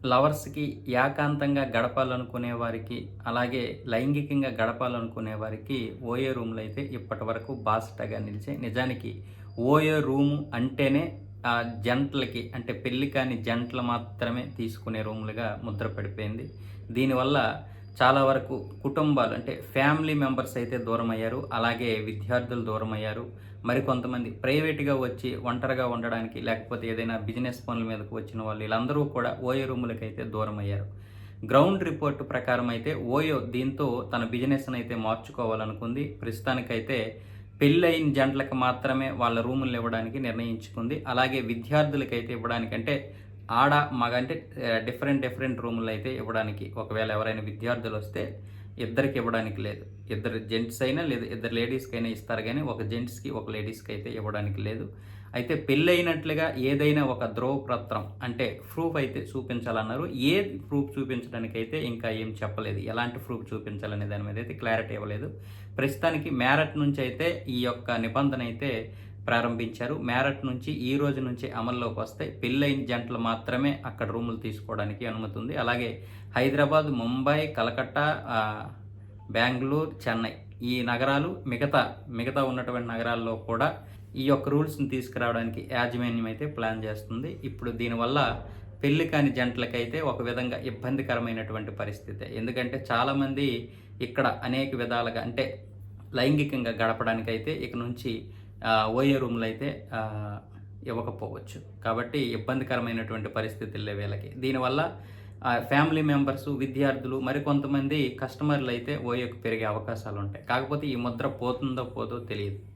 లవర్స్‌కి ఏకాంతంగా గడపాలనుకునే వారికి, అలాగే లైంగికంగా గడపాలనుకునే వారికి ఓయో రూమ్‌లయితే ఇప్పటివరకు బాసటగా నిలిచాయి. నిజానికి ఓయో రూము అంటేనే జంటలకి అంటే పెళ్లి కాని జంటలు మాత్రమే తీసుకునే రూములుగా ముద్ర పడిపోయింది. దీనివల్ల చాలా వరకు కుటుంబాలు అంటే ఫ్యామిలీ మెంబర్స్ అయితే దూరమయ్యారు. అలాగే విద్యార్థులు దూరమయ్యారు. మరికొంతమంది ప్రైవేట్‌గా వచ్చి ఒంటరిగా ఉండడానికి లేకపోతే ఏదైనా బిజినెస్ పనుల మీదకు వచ్చిన వాళ్ళు వీళ్ళందరూ కూడా ఓయో రూములకైతే దూరమయ్యారు. గ్రౌండ్ రిపోర్ట్ ప్రకారం అయితే ఓయో దీంతో తన బిజినెస్‌నైతే మార్చుకోవాలనుకుంది. ప్రస్తుతానికైతే పెళ్ళయిన జంటలకు మాత్రమే వాళ్ళ రూములు ఇవ్వడానికి నిర్ణయించుకుంది. అలాగే విద్యార్థులకైతే ఇవ్వడానికి అంటే ఆడ, మగ అంటే డిఫరెంట్ రూములైతే ఇవ్వడానికి ఒకవేళ ఎవరైనా విద్యార్థులొస్తే ఇద్దరికి ఇవ్వడానికి లేదు. ఇద్దరు జెంట్స్ అయినా లేదు ఇద్దరు లేడీస్‌కైనా ఇస్తారు గానీ, ఒక జెంట్స్‌కి, ఒక లేడీస్‌కి అయితే ఇవ్వడానికి లేదు. అయితే పెళ్లయినట్లుగా ఏదైనా ఒక ధ్రువపత్రం అంటే ప్రూఫ్ అయితే చూపించాలన్నారు. ఏ ప్రూఫ్ చూపించడానికైతే ఇంకా ఏం చెప్పలేదు. ఎలాంటి ప్రూఫ్ చూపించాలనే దాని మీద అయితే క్లారిటీ ఇవ్వలేదు. ప్రస్తుతానికి మేరట్ నుంచి అయితే ఈ యొక్క నిబంధన అయితే ప్రారంభించారు. మేరట్ నుంచి ఈ రోజు నుంచి అమల్లోకి వస్తాయి. పెళ్లైన జంటలు మాత్రమే అక్కడ రూములు తీసుకోవడానికి అనుమతి ఉంది. అలాగే హైదరాబాద్, ముంబై, కలకత్తా, బెంగుళూరు, చెన్నై ఈ నగరాలు మిగతా ఉన్నటువంటి నగరాల్లో కూడా ఈ యొక్క రూల్స్‌ని తీసుకురావడానికి యాజమాన్యం అయితే ప్లాన్ చేస్తుంది. ఇప్పుడు దీనివల్ల పెళ్లి కాని జంటలకైతే ఒక విధంగా ఇబ్బందికరమైనటువంటి పరిస్థితే. ఎందుకంటే చాలామంది ఇక్కడ అనేక విధాలుగా అంటే లైంగికంగా గడపడానికైతే ఇక నుంచి ఓయో రూములైతే ఇవ్వకపోవచ్చు. కాబట్టి ఇబ్బందికరమైనటువంటి పరిస్థితుల్లే వీళ్ళకి. దీనివల్ల ఫ్యామిలీ మెంబర్సు, విద్యార్థులు మరికొంతమంది కస్టమర్‌లైతే ఓయోకి పెరిగే అవకాశాలుంటాయి. కాకపోతే ఈ ముద్ర పోతుందో పోదో తెలీదు.